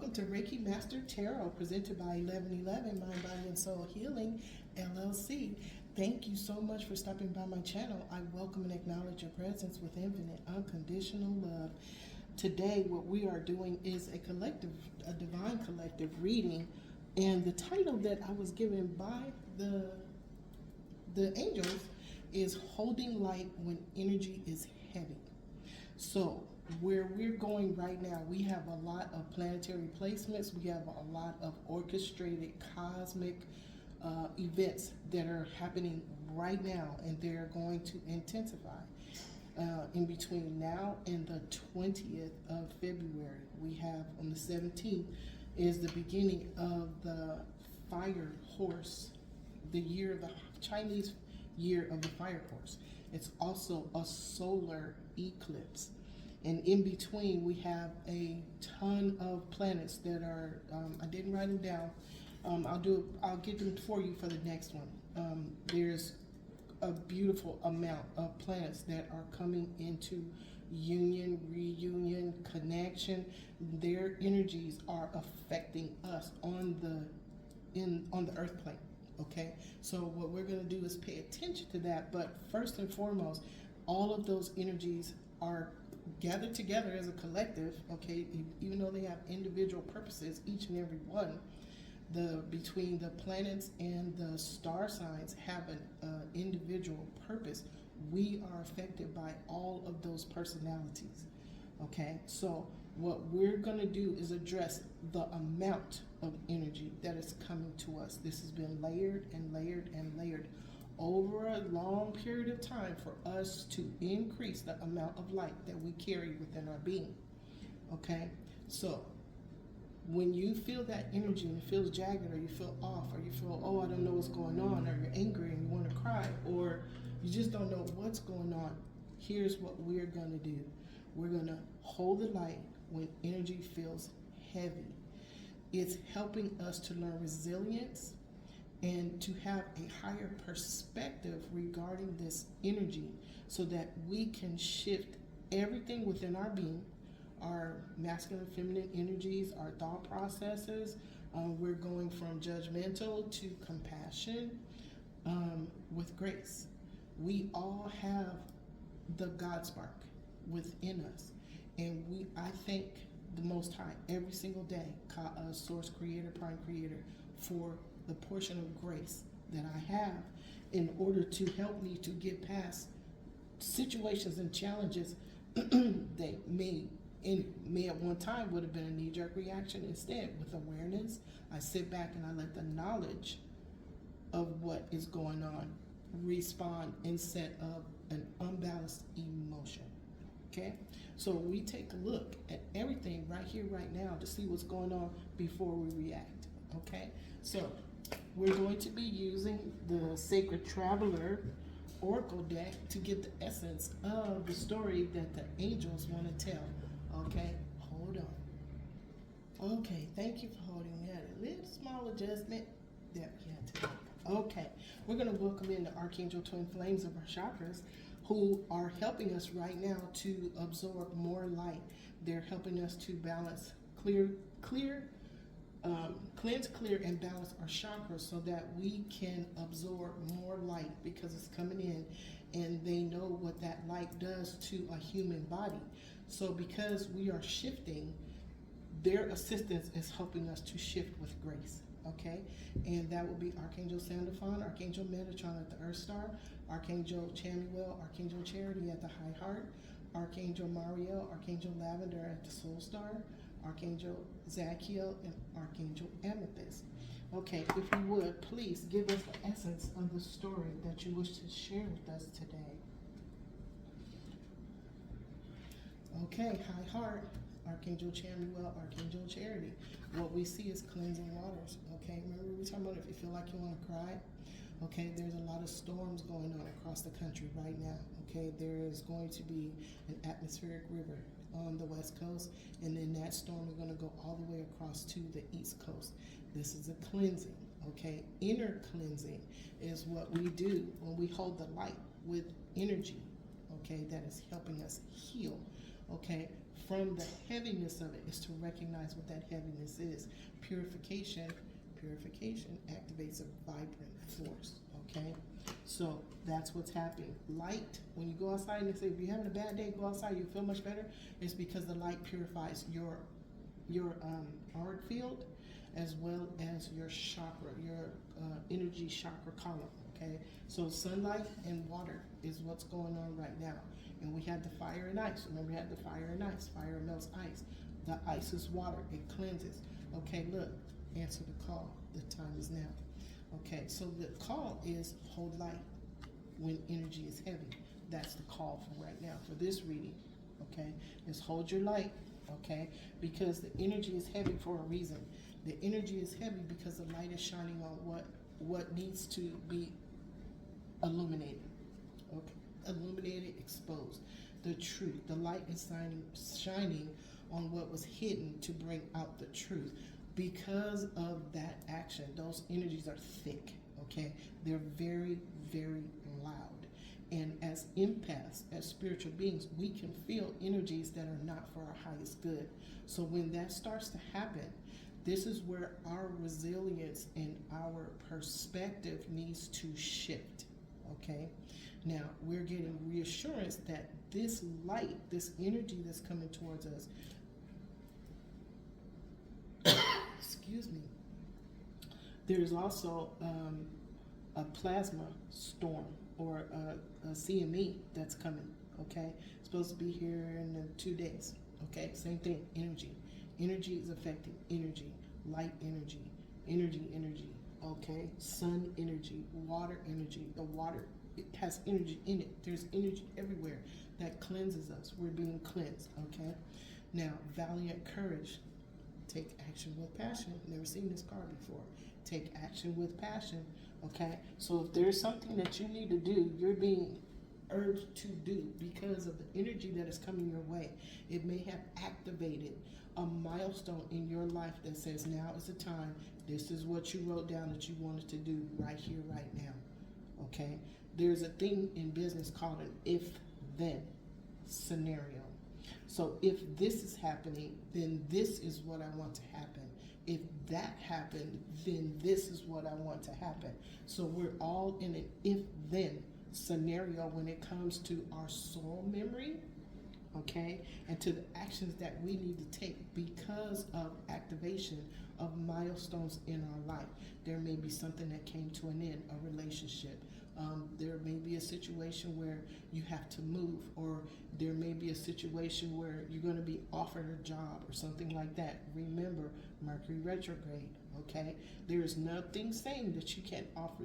welcome to Reiki Master Tarot, presented by 1111 Mind, Body, and Soul Healing, LLC. Thank you so much for stopping by my channel. I welcome and acknowledge your presence with infinite, unconditional love. Today, what we are doing is a divine collective reading, and the title that I was given by the angels is Holding Light When Energy is Heavy. So, where we're going right now, we have a lot of planetary placements, we have a lot of orchestrated cosmic events that are happening right now, and they're going to intensify in between now and the 20th of February. We have on the 17th is the beginning of the fire horse, the year of the Chinese year of the fire horse. It's also a solar eclipse. And in between, we have a ton of planets that are, I didn't write them down. I'll get them for you for the next one. There's a beautiful amount of planets that are coming into union, reunion, connection. Their energies are affecting us on the earth plane. Okay, so what we're going to do is pay attention to that. But first and foremost, all of those energies are gathered together as a collective, okay, even though they have individual purposes, each and every one. Between the planets and the star signs have an individual purpose. We are affected by all of those personalities, okay? So what we're going to do is address the amount of energy that is coming to us. This has been layered and layered and layered over a long period of time for us to increase the amount of light that we carry within our being, okay? So when you feel that energy and it feels jagged, or you feel off, or you feel, oh, I don't know what's going on, or you're angry and you want to cry, or you just don't know what's going on, here's what we're going to do. We're going to hold the light when energy feels heavy. It's helping us to learn resilience and to have a higher perspective regarding this energy, so that we can shift everything within our being, our masculine, feminine energies, our thought processes. We're going from judgmental to compassion with grace. We all have the God spark within us, and I thank the Most High every single day, Source Creator, Prime Creator, for the portion of grace that I have in order to help me to get past situations and challenges that may at one time would have been a knee-jerk reaction. Instead, with awareness, I sit back and I let the knowledge of what is going on respond instead of an unbalanced emotion. Okay, so we take a look at everything right here, right now, to see what's going on before we react. Okay, so we're going to be using the Sacred Traveler Oracle deck to get the essence of the story that the angels want to tell. Okay, hold on. Okay, thank you for holding that. A little small adjustment that we had to make. Okay, we're going to welcome in the Archangel Twin Flames of our chakras, who are helping us right now to absorb more light. They're helping us to balance, cleanse, clear, and balance our chakras so that we can absorb more light, because it's coming in, and they know what that light does to a human body. So because we are shifting, their assistance is helping us to shift with grace. Okay, and that will be Archangel Sandalphon, Archangel Metatron at the Earth Star, Archangel Chamuel, Archangel Charity at the High Heart, Archangel Mariel, Archangel Lavender at the Soul Star, Archangel Zachiel, and Archangel Amethyst. Okay, if you would, please give us the essence of the story that you wish to share with us today. Okay, High Heart, Archangel Chamuel, Archangel Charity. What we see is cleansing waters. Okay, remember we were talking about if you feel like you want to cry? Okay, there's a lot of storms going on across the country right now. Okay, there is going to be an atmospheric river on the west coast, and then that storm is going to go all the way across to the east coast. This is a cleansing. Okay, inner cleansing is what we do when we hold the light with energy. Okay, that is helping us heal. Okay, from the heaviness of it is to recognize what that heaviness is. Purification activates a vibrant force, okay? So that's what's happening. Light, when you go outside and they say, if you're having a bad day, go outside, you'll feel much better. It's because the light purifies your auric field as well as your chakra, your energy chakra column, okay? So sunlight and water is what's going on right now. And we had the fire and ice. Remember, we had the fire and ice. Fire melts ice. The ice is water. It cleanses. Okay, look, answer the call. The time is now. Okay, so the call is hold light when energy is heavy. That's the call for right now, for this reading, okay? Is hold your light, okay? Because the energy is heavy for a reason. The energy is heavy because the light is shining on what needs to be illuminated, okay? Illuminated, exposed. The truth. The light is shining on what was hidden to bring out the truth. Because of that action, those energies are thick, okay? They're very, very loud. And as empaths, as spiritual beings, we can feel energies that are not for our highest good. So when that starts to happen, this is where our resilience and our perspective needs to shift, okay? Now, we're getting reassurance that this light, this energy that's coming towards us, excuse me, there's also a plasma storm or a CME that's coming, okay? It's supposed to be here in 2 days, okay? Same thing, energy. Energy is affecting energy, light energy, energy, okay? Sun energy, water energy. The water, it has energy in it. There's energy everywhere that cleanses us. We're being cleansed, okay? Now, valiant courage. Take action with passion. Never seen this card before. Take action with passion, okay? So if there's something that you need to do, you're being urged to do because of the energy that is coming your way. It may have activated a milestone in your life that says, now is the time. This is what you wrote down that you wanted to do right here, right now, okay? There's a thing in business called an if-then scenario. So if this is happening, then this is what I want to happen. If that happened, then this is what I want to happen. So we're all in an if-then scenario when it comes to our soul memory, okay, and to the actions that we need to take because of activation of milestones in our life. There may be something that came to an end, a relationship. There may be a situation where you have to move, or there may be a situation where you're going to be offered a job or something like that. Remember, Mercury retrograde, okay? There is nothing saying that you can't offer,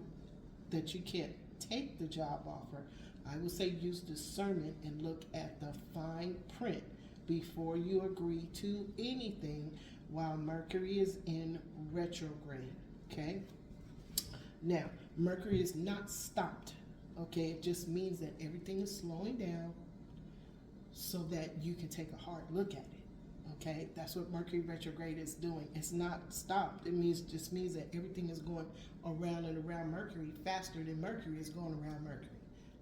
that you can't take the job offer. I would say use discernment and look at the fine print before you agree to anything while Mercury is in retrograde, okay? Now, Mercury is not stopped, okay? It just means that everything is slowing down so that you can take a hard look at it, okay? That's what Mercury retrograde is doing. It's not stopped. It just means that everything is going around and around Mercury faster than Mercury is going around Mercury,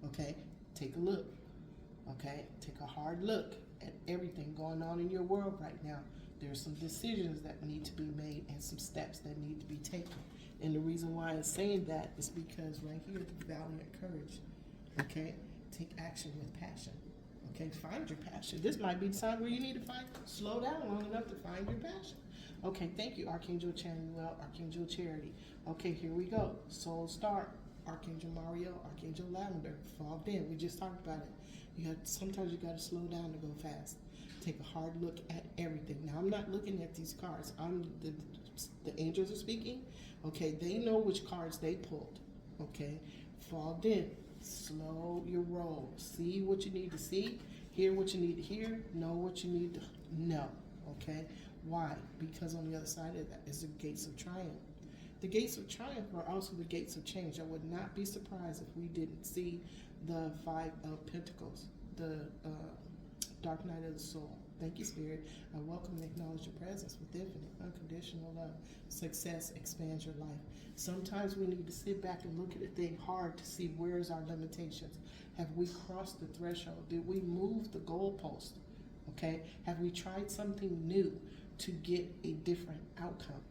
okay? Take a look, okay? Take a hard look at everything going on in your world right now. There's some decisions that need to be made and some steps that need to be taken. And the reason why I'm saying that is because right here, the valiant courage, okay? Take action with passion, okay? Find your passion. This might be the time where you need to slow down long enough to find your passion. Okay, thank you, Archangel Chanuel, Archangel Charity. Okay, here we go. Soul Star, Archangel Mario, Archangel Lavender, fogged in. We just talked about it. Sometimes you got to slow down to go fast. Take a hard look at everything. Now, I'm not looking at these cards. The angels are speaking. Okay, they know which cards they pulled. Okay, fogged in. Slow your roll. See what you need to see. Hear what you need to hear. Know what you need to know. Okay, why? Because on the other side of that is the gates of triumph. The gates of triumph are also the gates of change. I would not be surprised if we didn't see the Five of Pentacles, the Dark Night of the Soul. Thank you, Spirit. I welcome and acknowledge your presence with infinite, unconditional love. Success expands your life. Sometimes we need to sit back and look at a thing hard to see where's our limitations. Have we crossed the threshold? Did we move the goalpost? Okay, have we tried something new to get a different outcome?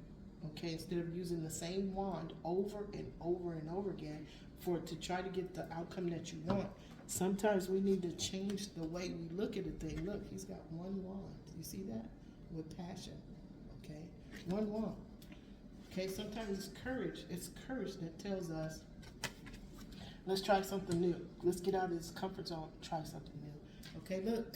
Okay, instead of using the same wand over and over and over again to try to get the outcome that you want, sometimes we need to change the way we look at a thing. Look, he's got one wand. You see that? With passion. Okay, one wand. Okay, sometimes it's courage. It's courage that tells us, let's try something new. Let's get out of this comfort zone. Try something new. Okay, look.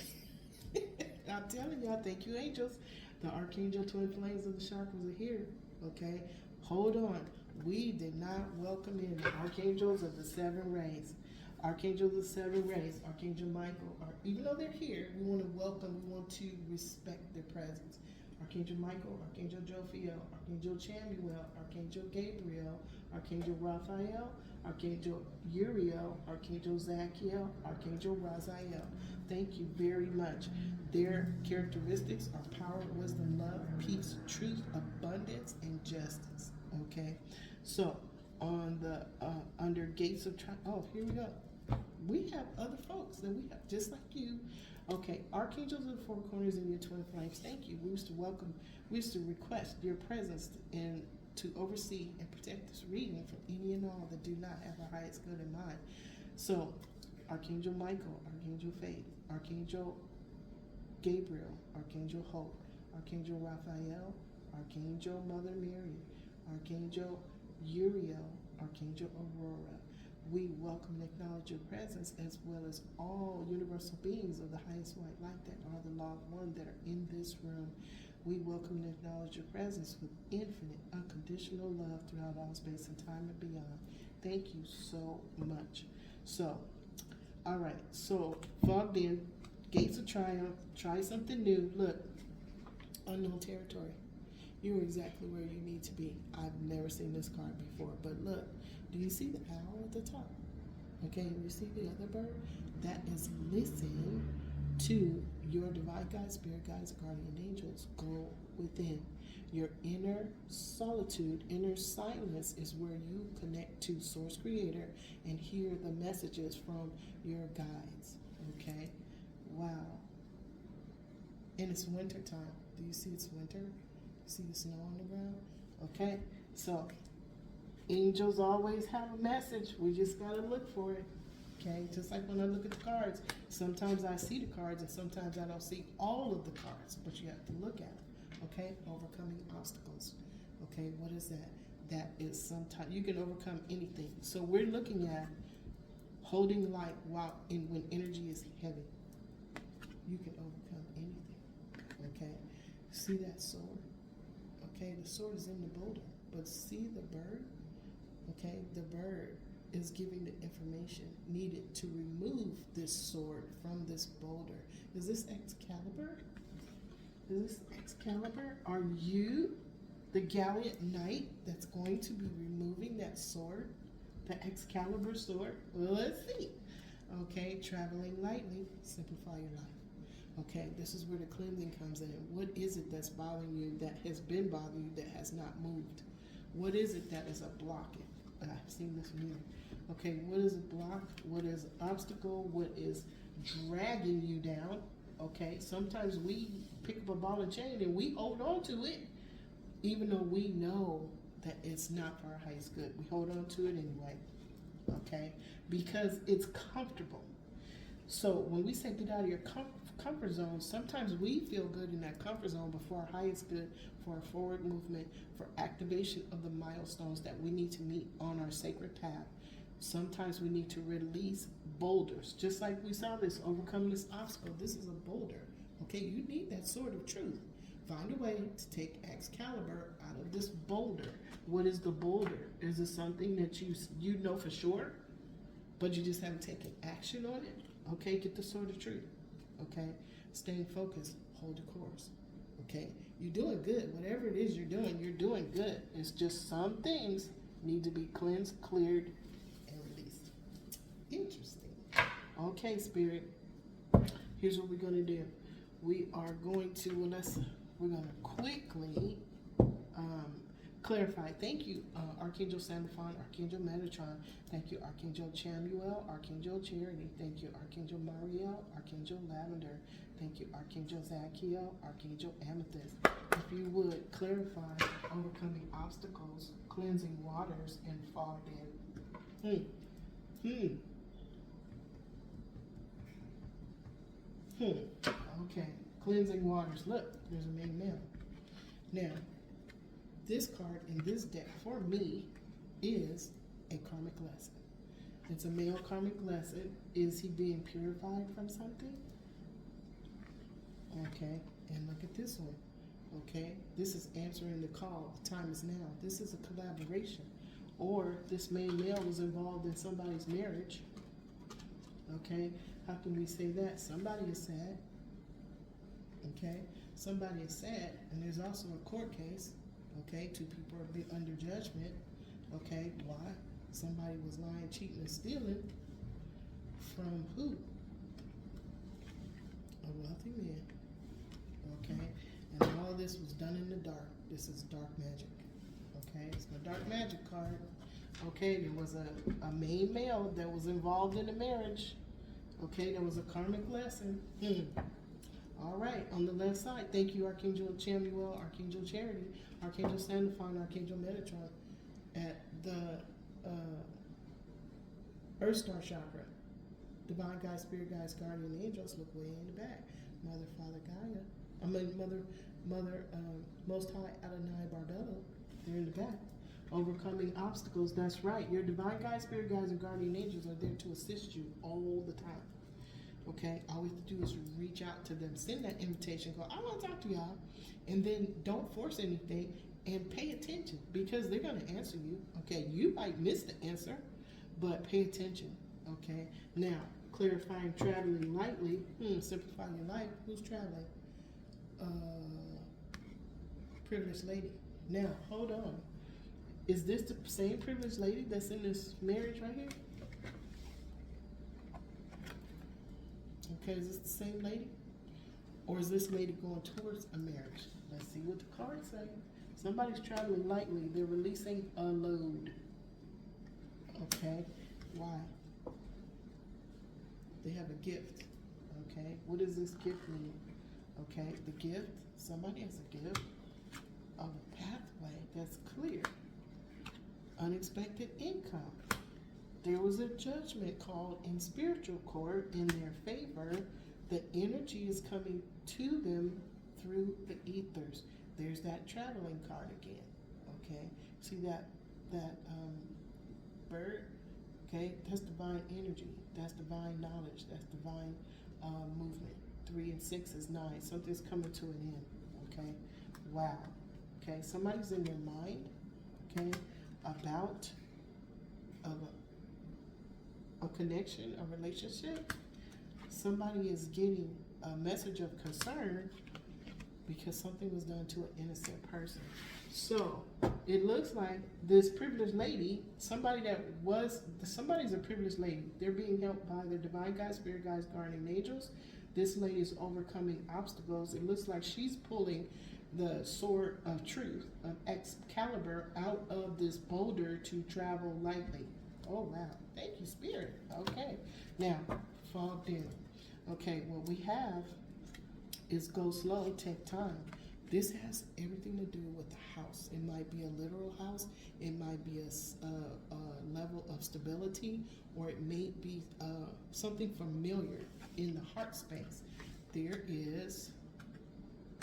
I'm telling y'all, thank you, angels. The archangel twin flames of the chakras are here. Okay, hold on. We did not welcome in the archangels of the seven rays. Archangels of the seven rays, Archangel Michael, even though they're here, we want to welcome, we want to respect their presence. Archangel Michael, Archangel Jophiel, Archangel Chamuel, Archangel Gabriel, Archangel Raphael, Archangel Uriel, Archangel Zachiel, Archangel Raziel. Thank you very much. Their characteristics are power, wisdom, love, peace, truth, abundance, and justice. Okay, so on the under gates of here we go. We have other folks that we have just like you. Okay, archangels of the four corners in your twin flames. Thank you. We used to request your presence and to oversee and protect this reading from any and all that do not have our highest good in mind. So, Archangel Michael, Archangel Faith, Archangel Gabriel, Archangel Hope, Archangel Raphael, Archangel Mother Mary, Archangel Uriel, Archangel Aurora. We welcome and acknowledge your presence, as well as all universal beings of the highest white light that are the law of one that are in this room. We welcome and acknowledge your presence with infinite, unconditional love throughout all space and time and beyond. Thank you so much. So, all right, so fogged in, gates of triumph, try something new. Look, unknown territory. You're exactly where you need to be. I've never seen this card before, but look, do you see the owl at the top? Okay, and you see the other bird? That is listening to your divine guides, spirit guides, guardian angels. Go within. Your inner solitude, inner silence is where you connect to Source Creator and hear the messages from your guides. Okay? Wow. And it's winter time. Do you see it's winter? See the snow on the ground? Okay, so angels always have a message. We just gotta look for it. Okay, just like when I look at the cards, sometimes I see the cards and sometimes I don't see all of the cards, but you have to look at them. Okay, overcoming obstacles. Okay, what is that? That is sometimes you can overcome anything. So we're looking at holding light when energy is heavy. You can overcome anything. Okay, see that sword? Okay, the sword is in the boulder, but see the bird? Okay, the bird is giving the information needed to remove this sword from this boulder. Is this Excalibur? Is this Excalibur? Are you the gallant knight that's going to be removing that sword? The Excalibur sword? Well, let's see. Okay, traveling lightly, simplify your life. Okay, this is where the cleansing comes in. What is it that's bothering you, that has been bothering you, that has not moved? What is it that is a block? I've seen this movie. Okay, what is a block? What is an obstacle? What is dragging you down? Okay, sometimes we pick up a ball and chain and we hold on to it, even though we know that it's not for our highest good. We hold on to it anyway, okay, because it's comfortable. So when we say get out of your comfort zone, sometimes we feel good in that comfort zone, but for our highest good, for our forward movement, for activation of the milestones that we need to meet on our sacred path, sometimes we need to release boulders. Just like we saw this, overcoming this obstacle. This is a boulder. Okay, you need that sword of truth. Find a way to take Excalibur out of this boulder. What is the boulder? Is it something that you know for sure, but you just haven't taken action on it? Okay, get the sword of truth. Okay, staying focused, hold the course. Okay, you're doing good. Whatever it is you're doing good. It's just some things need to be cleansed, cleared, and released. Interesting. Okay, Spirit, here's what we're going to do. We are going to, we're going to quickly Clarify. Thank you, Archangel Sandalphon, Archangel Metatron. Thank you, Archangel Chamuel, Archangel Charity. Thank you, Archangel Mariel, Archangel Lavender. Thank you, Archangel Zachiel, Archangel Amethyst. If you would clarify overcoming obstacles, cleansing waters, and fogged in. Okay, cleansing waters. Look, there's a main male. Now, this card in this deck for me is a karmic lesson. It's a male karmic lesson. Is he being purified from something? Okay, and look at this one. Okay, this is answering the call. The time is now. This is a collaboration. Or this main male was involved in somebody's marriage. Okay, how can we say that? Somebody is sad. Okay, somebody is sad, and there's also a court case. Okay, two people are under judgment. Okay, why? Somebody was lying, cheating, and stealing from who? A wealthy man. Okay, and all this was done in the dark. This is dark magic. Okay, it's my dark magic card. Okay, there was a main male that was involved in the marriage. Okay, there was a karmic lesson. All right, on the left side, thank you, Archangel Chamuel, Archangel Charity, Archangel Sandalphon, Archangel Metatron, at the Earth Star Chakra. Divine guides, spirit guides, guardian angels, look way in the back. Mother, Father Gaia, Mother, Most High Adonai Barbello, they're in the back. Overcoming obstacles, that's right. Your divine guides, spirit guides, and guardian angels are there to assist you all the time. Okay, all we have to do is reach out to them, send that invitation, go, I want to talk to y'all, and then don't force anything and pay attention because they're going to answer you. Okay, you might miss the answer, but pay attention. Okay, now clarifying traveling lightly, simplify your life. Who's traveling? Privileged lady. Now, hold on. Is this the same privileged lady that's in this marriage right here? Okay, is this the same lady? Or is this lady going towards a marriage? Let's see what the cards say. Somebody's traveling lightly. They're releasing a load. Okay, why? They have a gift. Okay, what does this gift mean? Okay, the gift, somebody has a gift of a pathway that's clear. Unexpected income. There was a judgment called in spiritual court in their favor. The energy is coming to them through the ethers. There's that traveling card again. Okay, see that bird? Okay, that's divine energy. That's divine knowledge. That's divine movement. 3 and 6 is 9. Something's coming to an end. Okay, wow. Okay, somebody's in their mind. Okay, about a connection, a relationship. Somebody is getting a message of concern because something was done to an innocent person. So it looks like this privileged lady, somebody's a privileged lady. They're being helped by their divine guides, spirit guides, guardian angels. This lady is overcoming obstacles. It looks like she's pulling the sword of truth, of Excalibur, out of this boulder to travel lightly. Oh, wow. Thank you, Spirit. Okay. Now, fogged in. Okay, what we have is go slow, take time. This has everything to do with the house. It might be a literal house. It might be a level of stability, or it may be something familiar in the heart space. There is,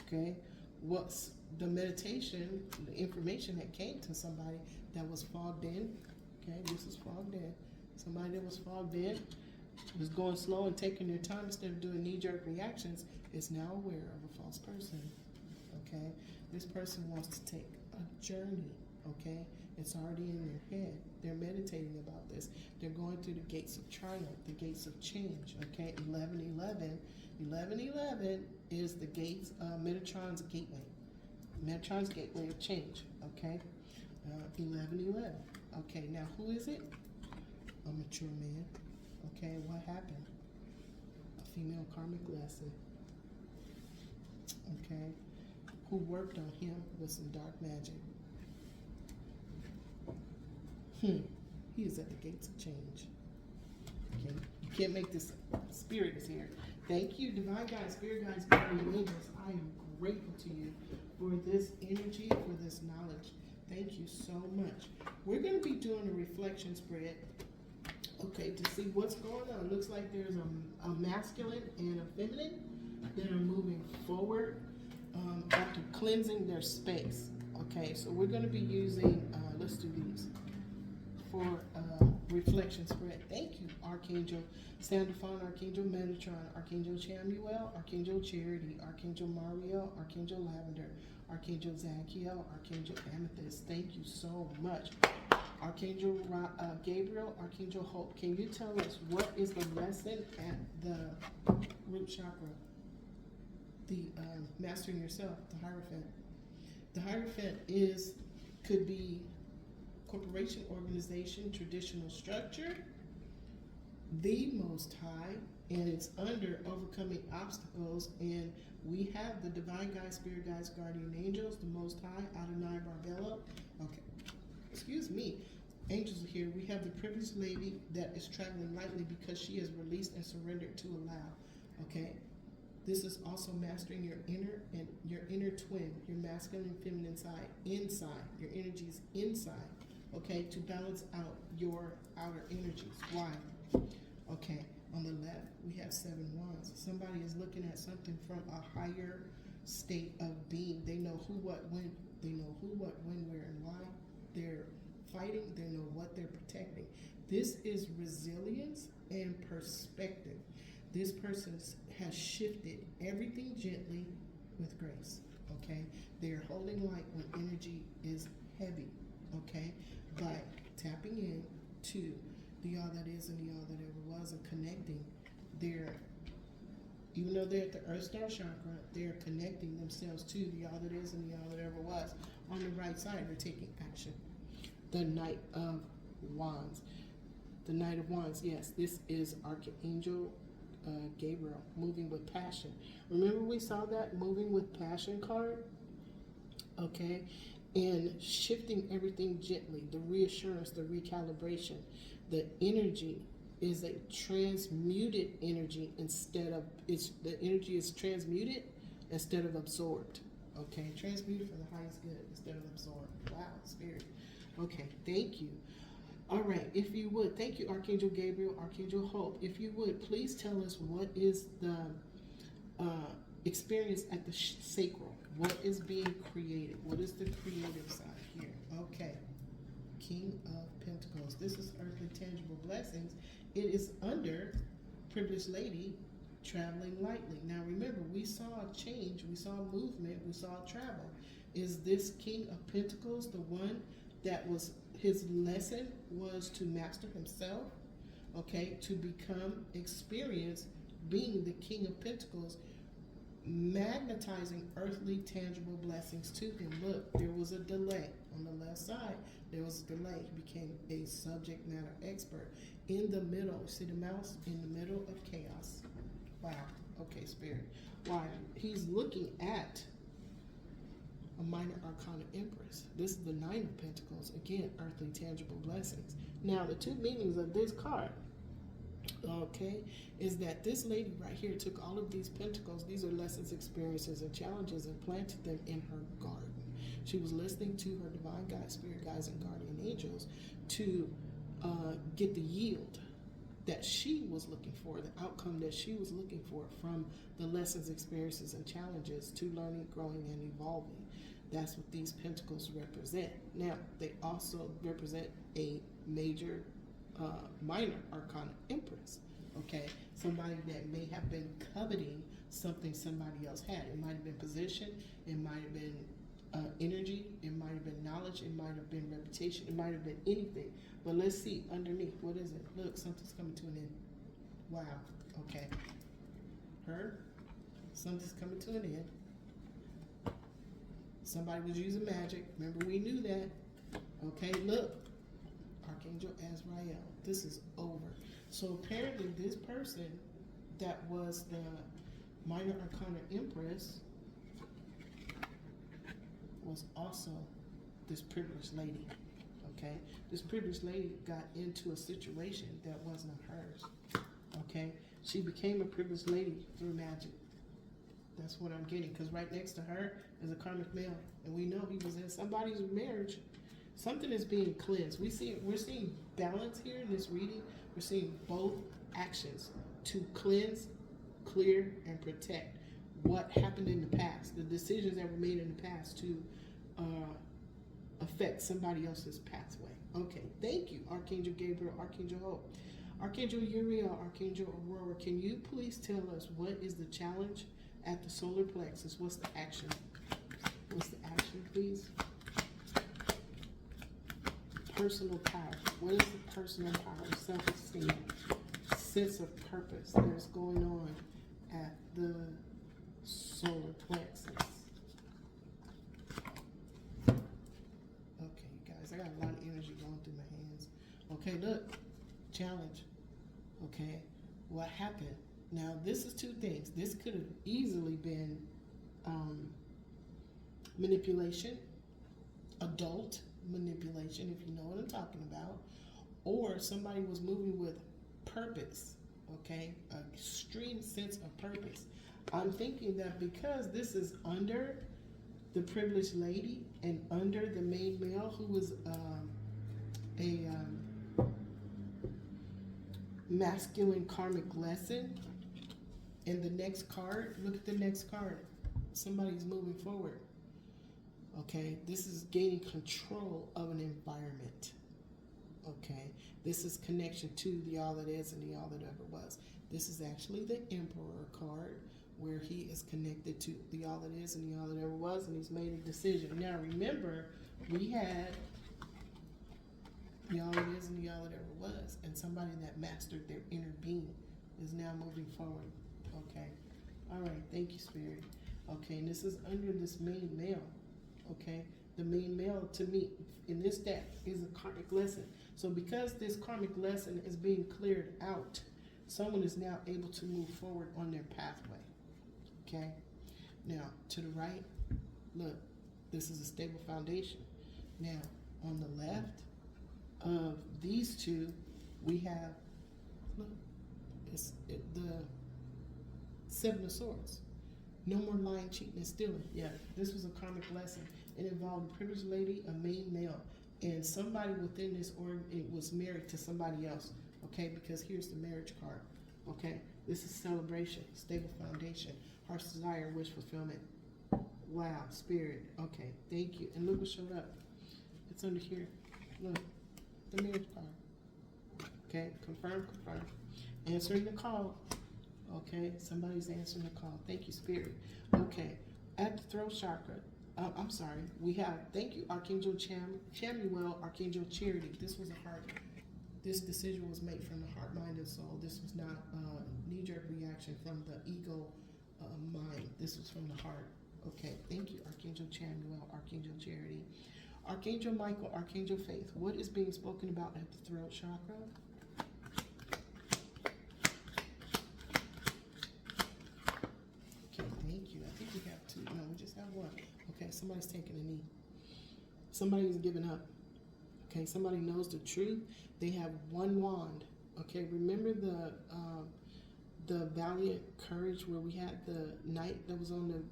okay, what's the meditation, the information that came to somebody that was fogged in. Okay, this is fogged in. Somebody that was fogged in was going slow and taking their time instead of doing knee-jerk reactions is now aware of a false person. Okay, this person wants to take a journey. Okay, it's already in their head. They're meditating about this. They're going through the gates of triumph, the gates of change. Okay, 1111. 1111 is the gates, Metatron's gateway. Metatron's gateway of change. Okay, 1111. Okay, now who is it? A mature man. Okay, what happened? A female karmic lesson. Okay, who worked on him with some dark magic. He is at the gates of change. Okay, you can't make this. Spirit is here. Thank you, divine guides, spirit guides, guardian angels. I am grateful to you for this energy, for this knowledge. Thank you so much. We're going to be doing a reflection spread, okay, to see what's going on. Looks like there's a masculine and a feminine that are moving forward after cleansing their space. Okay, so we're going to be using, let's do these for reflection spread. Thank you, Archangel Sandalphon, Archangel Metatron, Archangel Chamuel, Archangel Charity, Archangel Mariel, Archangel Lavender, Archangel Zachiel, Archangel Amethyst. Thank you so much. Archangel Gabriel, Archangel Hope. Can you tell us what is the lesson at the root chakra? The mastering yourself, the Hierophant. The Hierophant could be corporation, organization, traditional structure, the Most High, and it's under overcoming obstacles. And we have the divine guides, spirit guides, guardian angels, the Most High, Adonai Barbello. Okay, excuse me. Angels are here. We have the privileged lady that is traveling lightly because she is released and surrendered to allow. Okay. This is also mastering your inner twin, your masculine and feminine side, inside, your energies inside, okay, to balance out your outer energies. Why? Okay, on the left, we have 7 wands. Somebody is looking at something from a higher state of being. They know who, what, when. They know who, what, when, where, and why. They're fighting. They know what they're protecting. This is resilience and perspective. This person has shifted everything gently with grace, okay? They're holding light when energy is heavy, okay? By tapping in to the all that is and the all that ever was and connecting, even though they're at the Earth Star Chakra, they're connecting themselves to the all that is and the all that ever was. On the right side, they're taking action. The Knight of Wands. The Knight of Wands, yes, this is Archangel Gabriel, moving with passion. Remember we saw that moving with passion card? Okay, and shifting everything gently, the reassurance, the recalibration. The energy is a transmuted energy the energy is transmuted instead of absorbed. Okay, transmuted for the highest good instead of absorbed. Wow, spirit. Okay, thank you. All right, if you would, thank you, Archangel Gabriel, Archangel Hope. If you would, please tell us what is the experience at the sacral. What is being created? What is the creative side here? Okay, King of Pentacles. This is earthly tangible blessings. It is under privileged lady traveling lightly. Now remember, we saw change, we saw movement, we saw travel. Is this King of Pentacles the one that was his lesson was to master himself, okay, to become experienced being the King of Pentacles, magnetizing earthly tangible blessings to him. Look, there was a delay on the left side. There was a delay. He became a subject matter expert. In the middle, see the mouse? In the middle of chaos. Wow. Okay, spirit. Why? He's looking at a minor arcana empress. This is the Nine of Pentacles. Again, earthly tangible blessings. Now, the two meanings of this card, okay, is that this lady right here took all of these pentacles, these are lessons, experiences, and challenges, and planted them in her garden. She was listening to her divine guides, spirit guides, and guardian angels to get the yield that she was looking for, the outcome that she was looking for from the lessons, experiences, and challenges to learning, growing, and evolving. That's what these pentacles represent. Now, they also represent a major minor arcana empress, okay? Somebody that may have been coveting something somebody else had. It might have been position, it might have been energy, it might have been knowledge, it might have been reputation, it might have been anything. But let's see underneath, what is it? Look, something's coming to an end. Wow, okay. Something's coming to an end. Somebody was using magic. Remember, we knew that. Okay, look. Archangel Azrael. This is over. So apparently this person that was the minor arcana empress was also this privileged lady. Okay, this privileged lady got into a situation that wasn't hers. Okay, she became a privileged lady through magic. That's what I'm getting, because right next to her is a karmic male, and we know he was in somebody's marriage. Something is being cleansed. We're seeing balance here in this reading. We're seeing both actions to cleanse, clear, and protect what happened in the past, the decisions that were made in the past to affect somebody else's pathway. Okay, thank you, Archangel Gabriel, Archangel Hope. Archangel Uriel, Archangel Aurora, can you please tell us what is the challenge at the solar plexus? What's the action? What's the action, please? Personal power. What is the personal power? Self-esteem, sense of purpose that is going on at the solar plexus. Okay, guys, I got a lot of energy going through my hands. Okay, look, challenge. Okay, what happened? Now, this is two things. This could have easily been manipulation, adult manipulation, if you know what I'm talking about, or somebody was moving with purpose, okay, an extreme sense of purpose. I'm thinking that because this is under the privileged lady and under the main male who was a masculine karmic lesson. And the next card, look at the next card. Somebody's moving forward. Okay, this is gaining control of an environment. Okay, this is connection to the all that is and the all that ever was. This is actually the Emperor card, where he is connected to the all that is and the all that ever was, and he's made a decision. Now remember, we had the all that is and the all that ever was, and somebody that mastered their inner being is now moving forward. Okay, all right, thank you, Spirit. Okay, and this is under this main male. Okay, the main male to me in this deck is a karmic lesson. So because this karmic lesson is being cleared out, someone is now able to move forward on their pathway. Okay, now to the right, look, this is a stable foundation. Now on the left of these two, we have, look, the Seven of Swords. No more lying, cheating, and stealing. Yeah, this was a karmic lesson. It involved a privileged lady, a main male, and somebody within this org was married to somebody else. Okay, because here's the marriage card. Okay, this is celebration, stable foundation, heart's desire, wish fulfillment. Wow, Spirit. Okay, thank you. And look what showed up. It's under here. Look, the marriage card. Okay, confirm, confirm. Answering the call. Okay, somebody's answering the call. Thank you, Spirit. Okay, at the throat chakra, I'm sorry, we have, thank you, Archangel Chamuel, Archangel Charity. This was a heart, this decision was made from the heart, mind, and soul. This was not a knee-jerk reaction from the ego mind. This was from the heart. Okay, thank you, Archangel Chamuel, Archangel Charity. Archangel Michael, Archangel Faith. What is being spoken about at the throat chakra? Thank you. I think we have two. No, we just have one. Okay, somebody's taking a knee. Somebody's giving up. Okay, somebody knows the truth. They have one wand. Okay, remember the valiant courage where we had the knight that was on the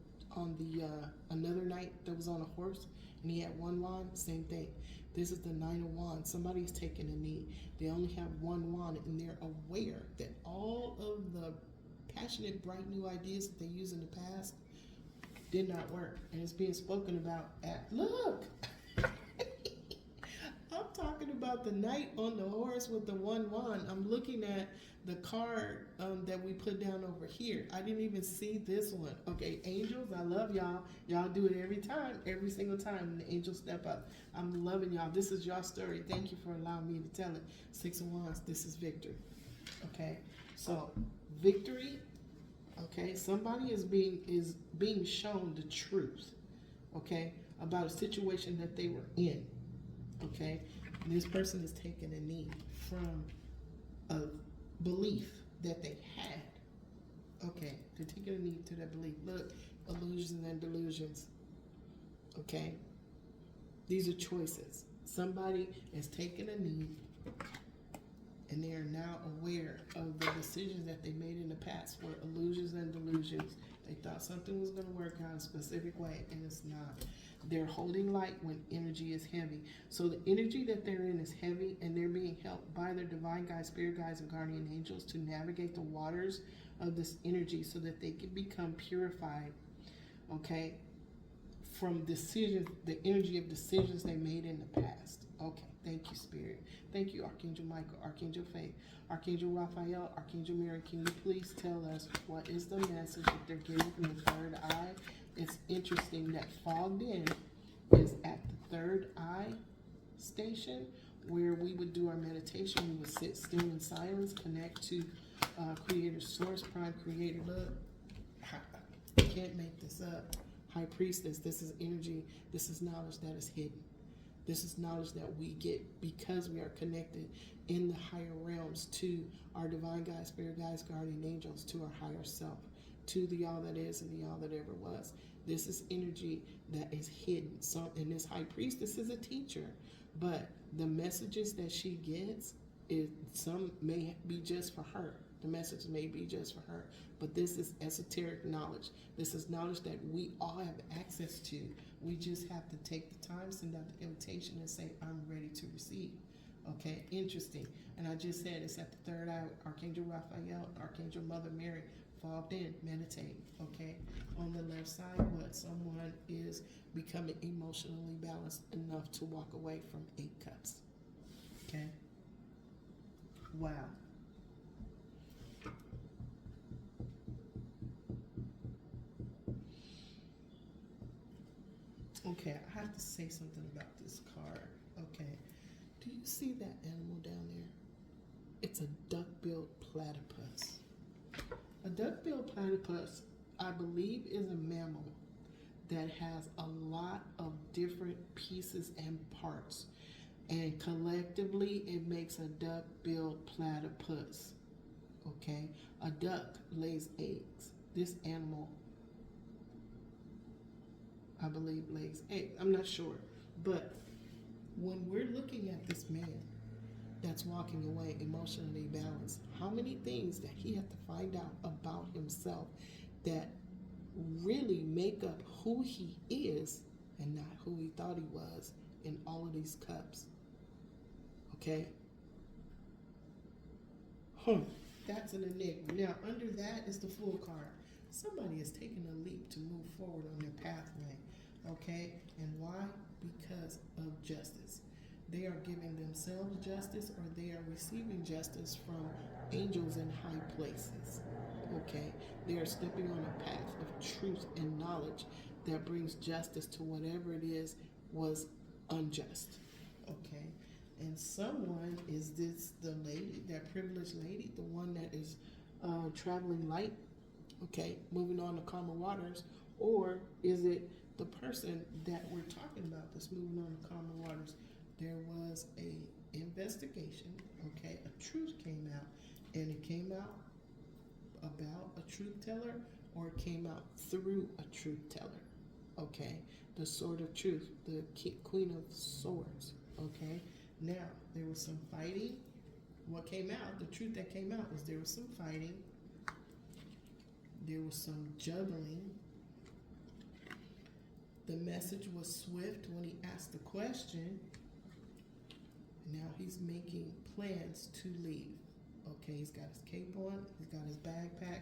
another knight that was on a horse and he had one wand? Same thing. This is the Nine of Wands. Somebody's taking a knee. They only have one wand and they're aware that all of the passionate, bright new ideas that they used in the past did not work, and it's being spoken about at, look, I'm talking about the knight on the horse with the one wand. I'm looking at the card that we put down over here. I didn't even see this one. Okay, angels, I love y'all. Y'all do it every time, every single time when the angels step up. I'm loving y'all. This is your story. Thank you for allowing me to tell it. Six of Wands, this is victory. Okay, so victory. Okay, somebody is being shown the truth, okay, about a situation that they were in. Okay, and this person is taking a knee from a belief that they had. Okay, they're taking a knee to that belief. Look, illusions and delusions. Okay, these are choices. Somebody is taking a knee and they are now aware of the decisions that they made in the past were illusions and delusions. They thought something was going to work out a specific way, and it's not. They're holding light when energy is heavy. So the energy that they're in is heavy, and they're being helped by their divine guides, spirit guides, and guardian angels to navigate the waters of this energy so that they can become purified, okay, from decisions, the energy of decisions they made in the past. Okay, thank you, Spirit. Thank you, Archangel Michael, Archangel Faith, Archangel Raphael, Archangel Mary. Can you please tell us what is the message that they're giving from the third eye? It's interesting that fogged in is at the third eye station where we would do our meditation. We would sit still in silence, connect to Creator Source, Prime Creator Love. I can't make this up. High Priestess, this is energy, this is knowledge that is hidden. This is knowledge that we get because we are connected in the higher realms to our divine guides, spirit guides, guardian angels, to our higher self, to the all that is and the all that ever was. This is energy that is hidden. So, and this High Priestess is a teacher, but the messages that she gets, some may be just for her. The message may be just for her, but this is esoteric knowledge. This is knowledge that we all have access to. We just have to take the time, send out the invitation, and say, I'm ready to receive. Okay, interesting. And I just said it's at the third eye, Archangel Raphael, Archangel Mother Mary, fogged in, meditate. Okay, on the left side, what? Someone is becoming emotionally balanced enough to walk away from 8 cups. Okay, wow. Okay, I have to say something about this card. Okay, do you see that animal down there? It's a duck-billed platypus. A duck-billed platypus, I believe, is a mammal that has a lot of different pieces and parts, and collectively it makes a duck-billed platypus. Okay, a duck lays eggs. This animal, I believe, lays eggs. I'm not sure. But when we're looking at this man that's walking away emotionally balanced, how many things that he had to find out about himself that really make up who he is and not who he thought he was in all of these cups. Okay? That's an enigma. Now, under that is the Fool card. Somebody is taking a leap to move forward on their pathway. Okay? And why? Because of justice. They are giving themselves justice, or they are receiving justice from angels in high places. Okay? They are stepping on a path of truth and knowledge that brings justice to whatever it is was unjust. Okay? And someone, is this the lady, that privileged lady, the one that is traveling light, okay, moving on to calmer waters, or is it the person that we're talking about that's moving on to calmer waters? There was a investigation, okay, a truth came out, and it came out about a truth teller, or it came out through a truth teller, okay? The sword of truth, the queen of swords, okay? Now, there was some fighting. What came out, the truth that came out, was there was some fighting, there was some juggling. The message was swift when he asked the question. Now he's making plans to leave. Okay, he's got his cape on, he's got his backpack,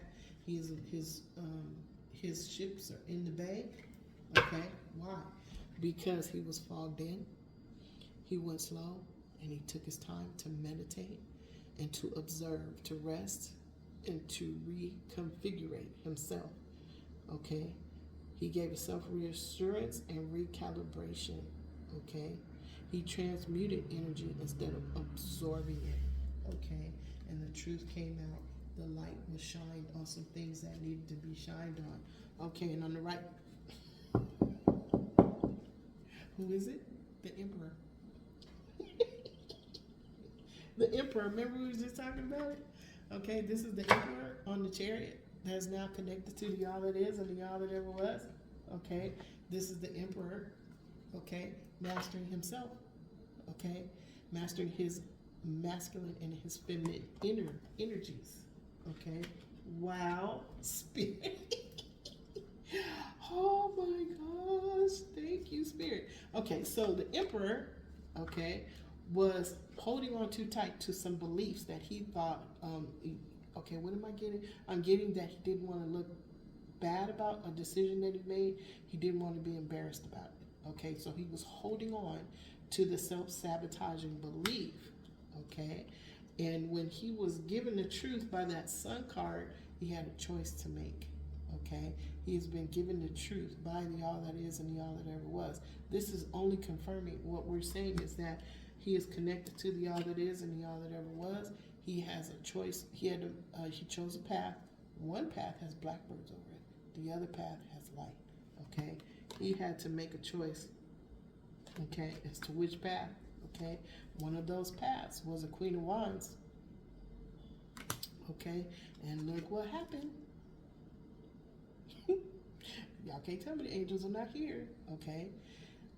his ships are in the bay. Okay, why? Because he was fogged in, he went slow, and he took his time to meditate and to observe, to rest, and to reconfigurate himself. Okay, he gave himself reassurance and recalibration. Okay, he transmuted energy instead of absorbing it. Okay, and the truth came out. The light was shined on some things that needed to be shined on. Okay, and on the right, who is it? The Emperor. The Emperor, remember we were just talking about it? Okay, this is the Emperor on the chariot that is now connected to the all that is and the all that ever was. Okay, this is the Emperor, okay, mastering himself. Okay, mastering his masculine and his feminine energies. Okay, wow, spirit. Oh my gosh, thank you, spirit. Okay, so the emperor, okay, was holding on too tight to some beliefs that he thought, okay, what am I getting? I'm getting that he didn't want to look bad about a decision that he made. He didn't want to be embarrassed about it. Okay, so he was holding on to the self-sabotaging belief. Okay, and when he was given the truth by that sun card, he had a choice to make. Okay, he's been given the truth by the all that is and the all that ever was. This is only confirming what we're saying is that he is connected to the all that is and the all that ever was. He has a choice. He chose a path. One path has blackbirds over it. The other path has light. Okay, he had to make a choice. Okay, as to which path. Okay, one of those paths was a Queen of Wands. Okay, and look what happened. Y'all can't tell me the angels are not here. Okay,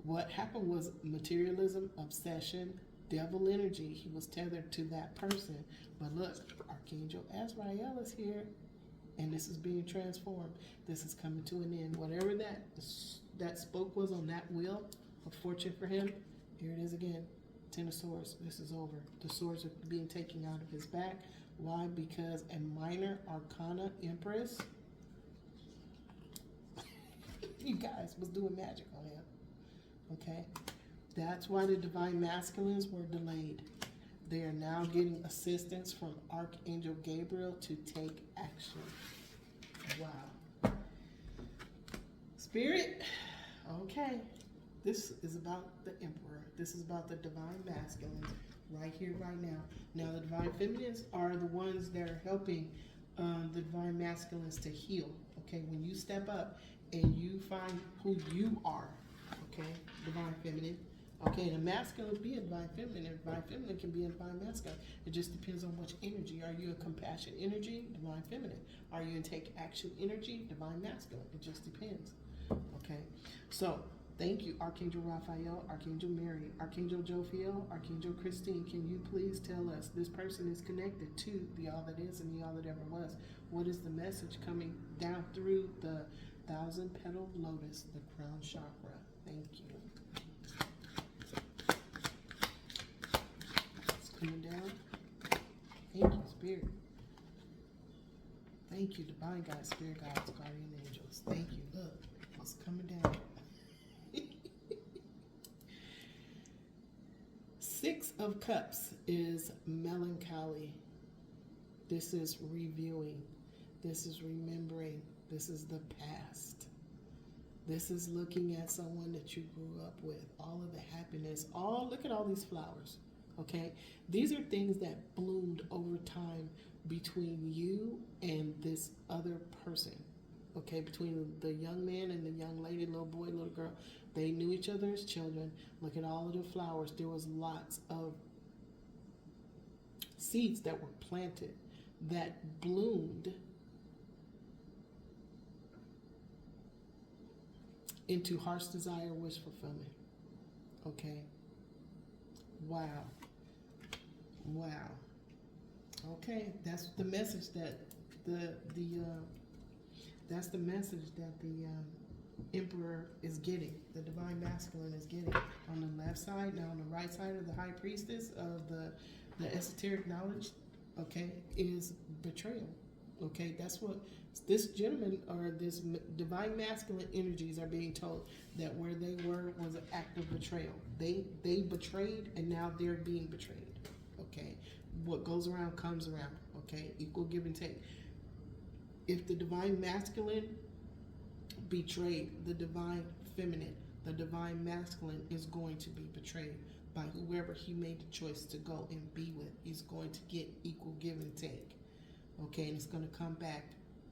what happened was materialism, obsession, devil energy. He was tethered to that person. But look, Archangel Azrael is here, and this is being transformed. This is coming to an end. Whatever that spoke was on that wheel of fortune for him, here it is again. Ten of Swords. This is over. The swords are being taken out of his back. Why? Because a minor arcana empress, you guys, was doing magic on him. Okay? That's why the divine masculines were delayed. They are now getting assistance from Archangel Gabriel to take action. Wow. Spirit, okay. This is about the emperor. This is about the divine masculine right here, right now. Now, the divine feminines are the ones that are helping the divine masculines to heal. Okay, when you step up and you find who you are, okay, divine feminine. Okay, the masculine will be a divine feminine, and divine feminine can be a divine masculine. It just depends on which energy. Are you a compassion energy? Divine feminine. Are you in take action energy? Divine masculine. It just depends. Okay, so thank you, Archangel Raphael, Archangel Mary, Archangel Jophiel, Archangel Christine. Can you please tell us this person is connected to the all that is and the all that ever was? What is the message coming down through the 1,000-petal lotus, the crown chakra? Thank you. It's coming down. Thank you, Spirit. Thank you, Divine God, Spirit Guides, Guardian Angels. Thank you. Look, it's coming down. Six of Cups is melancholy. This is reviewing. This is remembering. This is the past. This is looking at someone that you grew up with. All of the happiness. Look at all these flowers. Okay? These are things that bloomed over time between you and this other person. Okay? Between the young man and the young lady, little boy, little girl. They knew each other as children. Look at all of the flowers. There was lots of seeds that were planted that bloomed into heart's desire, wish fulfillment. Okay? Wow. Wow. Okay, that's the message that that's the message that the emperor is getting, the divine masculine is getting. On the left side, now on the right side of the high priestess of the esoteric knowledge, okay, is betrayal. Okay, that's what this gentleman or this divine masculine energies are being told, that where they were was an act of betrayal. They betrayed, and now they're being betrayed. Okay, what goes around comes around. Okay, equal give and take. If the divine masculine betrayed the divine feminine, the divine masculine is going to be betrayed by whoever he made the choice to go and be with. He's going to get equal give and take. Okay, and it's going to come back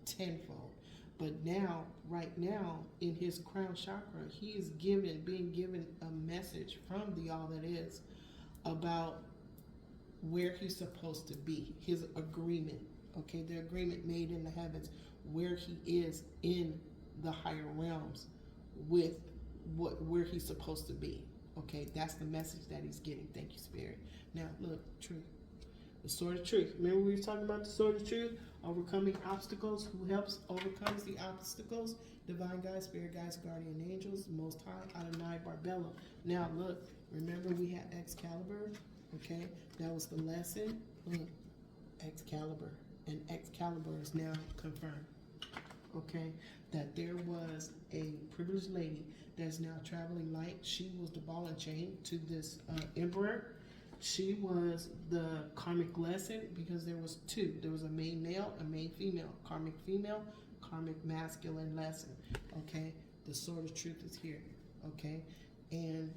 tenfold. But now, right now, in his crown chakra, he is being given a message from the all that is about where he's supposed to be, his agreement. Okay, the agreement made in the heavens, where he is in the higher realms with where he's supposed to be. Okay, that's the message that he's getting. Thank you, Spirit. Now, look, truth. The sword of truth. Remember we were talking about the sword of truth? Overcoming obstacles. Who helps overcomes the obstacles? Divine guides, spirit guides, guardian angels, Most High, Adonai, Barbella. Now, look. Remember we had Excalibur? Okay, that was the lesson. Look, Excalibur. And Excalibur is now confirmed. Okay, that there was a privileged lady that's now traveling light. She was the ball and chain to this emperor. She was the karmic lesson because there was two. There was a main male, a main female. Karmic female, karmic masculine lesson. Okay, the sword of truth is here. Okay, and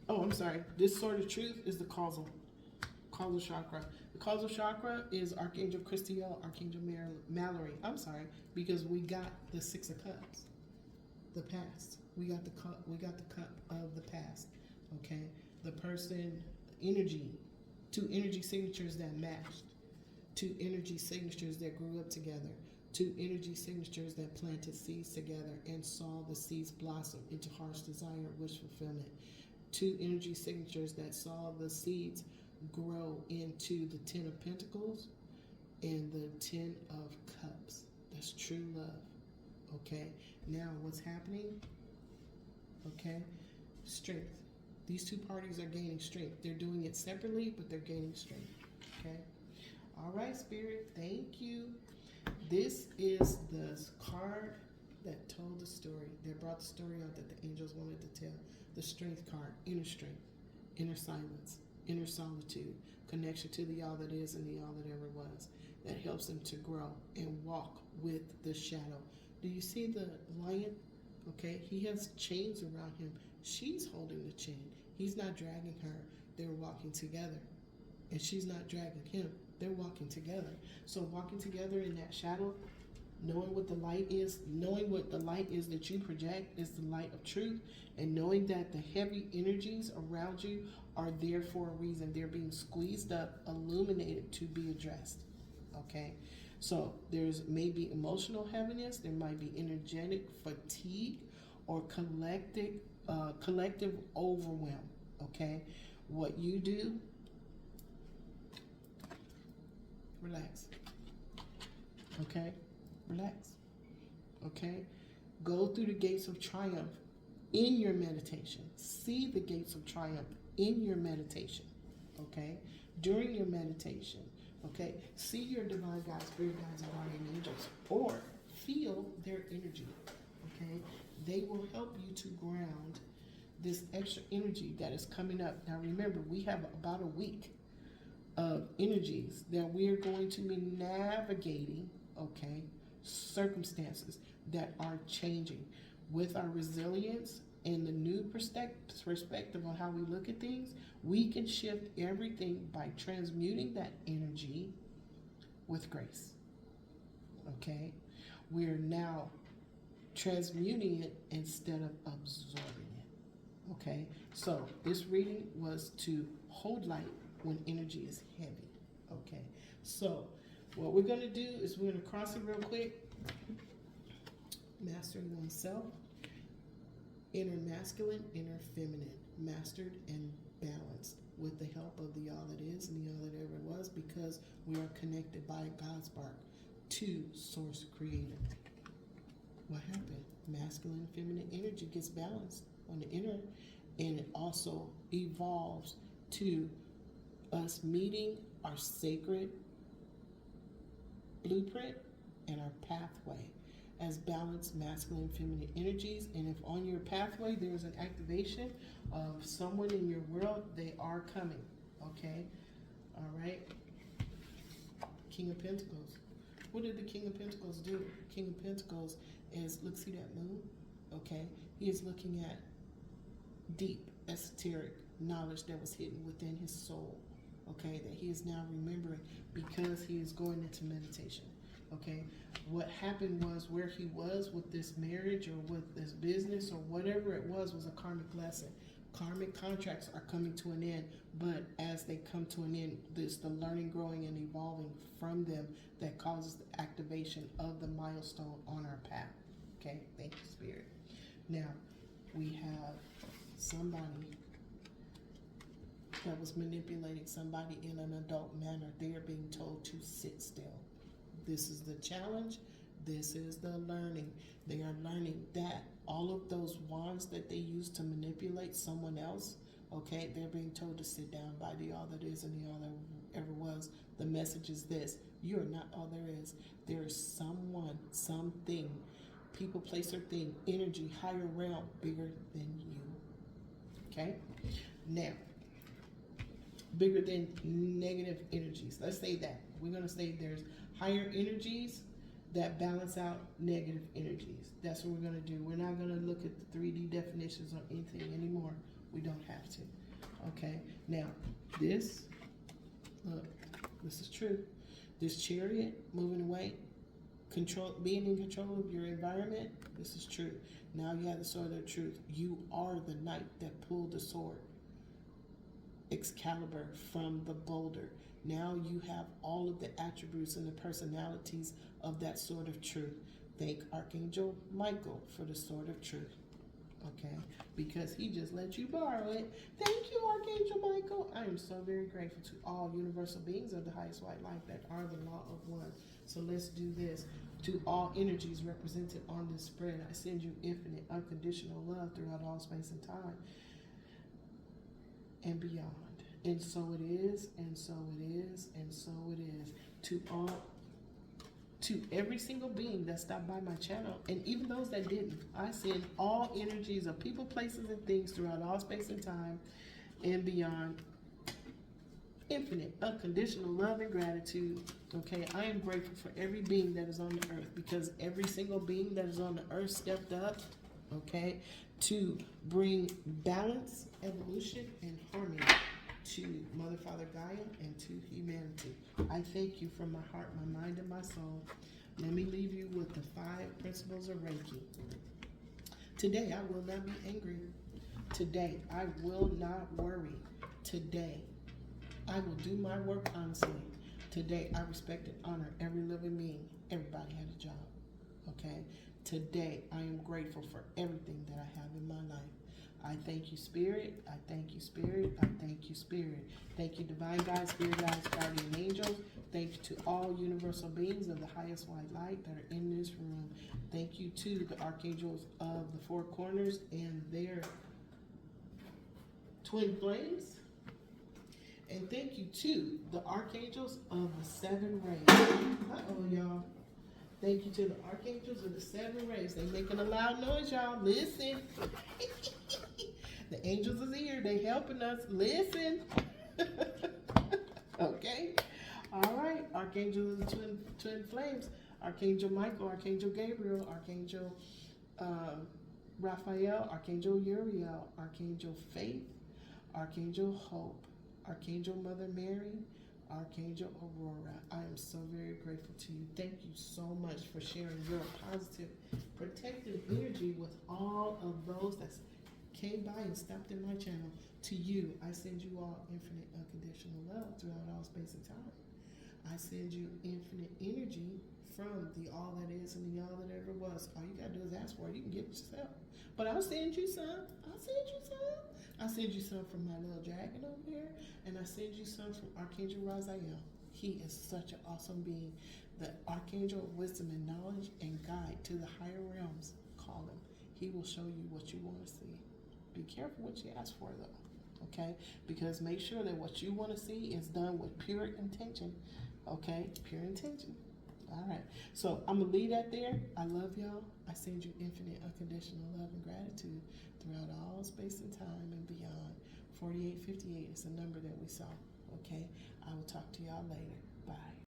oh, I'm sorry. This sword of truth is the causal chakra. The causal chakra is Archangel Christiel, Archangel Mallory. I'm sorry, because we got the Six of Cups, the past. We got the cup. We got the cup of the past. Okay, the person, energy, two energy signatures that matched, two energy signatures that grew up together, two energy signatures that planted seeds together and saw the seeds blossom into heart's desire, wish fulfillment. Two energy signatures that saw the seeds grow into the Ten of Pentacles and the Ten of Cups. That's true love. Okay, now what's happening? Okay, strength. These two parties are gaining strength. They're doing it separately, but they're gaining strength. Okay, all right, Spirit, thank you. This is the card that told the story, that brought the story out that the angels wanted to tell. The strength card, inner strength, inner silence, inner solitude, connection to the all that is and the all that ever was, that helps them to grow and walk with the shadow. Do you see the lion? Okay, he has chains around him. She's holding the chain. He's not dragging her. They're walking together. And she's not dragging him. They're walking together. So walking together in that shadow, knowing what the light is, knowing what the light is that you project is the light of truth, and knowing that the heavy energies around you are there for a reason. They're being squeezed up, illuminated to be addressed. Okay? So there's maybe emotional heaviness, there might be energetic fatigue, or collective overwhelm. Okay? What you do, relax. Okay? Relax. Okay? Go through the gates of triumph in your meditation. See the gates of triumph in your meditation. Okay? During your meditation. Okay? See your divine guides, spirit guides, and guardian angels. Or feel their energy. Okay? They will help you to ground this extra energy that is coming up. Now remember, we have about a week of energies that we are going to be navigating, okay, circumstances that are changing. With our resilience and the new perspective on how we look at things, we can shift everything by transmuting that energy with grace. Okay? We're now transmuting it instead of absorbing it. Okay? So this reading was to hold light when energy is heavy. Okay? So what we're going to do is we're going to cross it real quick. Mastering oneself, inner masculine, inner feminine, mastered and balanced with the help of the all that is and the all that ever was, because we are connected by God's spark to Source Creator. What happened? Masculine and feminine energy gets balanced on the inner, and it also evolves to us meeting our sacred blueprint and our pathway as balanced masculine and feminine energies. And if on your pathway there's an activation of someone in your world, they are coming. Okay? All right? King of Pentacles. What did the King of Pentacles do? King of Pentacles is, look, see that moon? Okay? He is looking at deep, esoteric knowledge that was hidden within his soul. Okay? That he is now remembering because he is going into meditation. Okay, what happened was where he was with this marriage or with this business or whatever it was a karmic lesson. Karmic contracts are coming to an end, but as they come to an end, there's the learning, growing, and evolving from them that causes the activation of the milestone on our path. Okay, thank you, Spirit. Now, We have somebody that was manipulating somebody in an adult manner. They are being told to sit still. This is the challenge. This is the learning. They are learning that all of those wands that they use to manipulate someone else, okay, they're being told to sit down by the all that is and the all that ever was. The message is this: you are not all there is. There is someone, something, people, place, or thing, energy, higher realm, bigger than you. Okay? Now, bigger than negative energies. Let's say that. We're going to say there's higher energies that balance out negative energies. That's what we're going to do. We're not going to look at the 3D definitions on anything anymore. We don't have to. Okay? Now, this, look, this is true. This chariot moving away, control, being in control of your environment, this is true. Now you have the sword of truth. You are the knight that pulled the sword, Excalibur, from the boulder. Now you have all of the attributes and the personalities of that sword of truth. Thank Archangel Michael for the sword of truth. Okay, because he just let you borrow it. Thank you, Archangel Michael. I am so very grateful to all universal beings of the highest white light that are the law of one. So let's do this. To all energies represented on this spread, I send you infinite, unconditional love throughout all space and time and beyond. And so it is, and so it is, and so it is. To every single being that stopped by my channel, and even those that didn't, I send all energies of people, places, and things throughout all space and time and beyond. Infinite, unconditional love and gratitude. Okay, I am grateful for every being that is on the earth, because every single being that is on the earth stepped up, okay, to bring balance, evolution, and harmony to Mother, Father, Gaia, and to humanity. I thank you from my heart, my mind, and my soul. Let me leave you with the 5 principles of Reiki. Today, I will not be angry. Today, I will not worry. Today, I will do my work honestly. Today, I respect and honor every living being. Everybody had a job, okay? Today, I am grateful for everything that I have in my life. I thank you, Spirit. I thank you, Spirit. I thank you, Spirit. Thank you, Divine God, Spirit Guides, Guardian Angels. Thank you to all universal beings of the highest white light that are in this room. Thank you to the archangels of the 4 corners and their twin flames. And thank you to the archangels of the 7 rays. Uh-oh, y'all. Thank you to the archangels of the 7 rays. They making a loud noise, y'all. Listen. The angels is here. They helping us. Listen. Okay. All right. Archangels of the twin flames. Archangel Michael, Archangel Gabriel, Archangel Raphael, Archangel Uriel, Archangel Faith, Archangel Hope, Archangel Mother Mary, Archangel Aurora. I am so very grateful to you. Thank you so much for sharing your positive, protective energy with all of those that came by and stopped in my channel. To you, I send you all infinite, unconditional love throughout all space and time. I send you infinite energy from the all that is and the all that ever was. All you gotta do is ask for it. You can get it yourself. But I'll send you some. I'll send you some. I send you some from my little dragon over here, and I send you some from Archangel Raziel. He is such an awesome being. The Archangel of wisdom and knowledge and guide to the higher realms. Call him. He will show you what you want to see. Be careful what you ask for, though. Okay? Because make sure that what you want to see is done with pure intention. Okay? Pure intention. All right. So I'm going to leave that there. I love y'all. I send you infinite, unconditional love and gratitude throughout all space and time and beyond. 4858 is the number that we saw. Okay? I will talk to y'all later. Bye.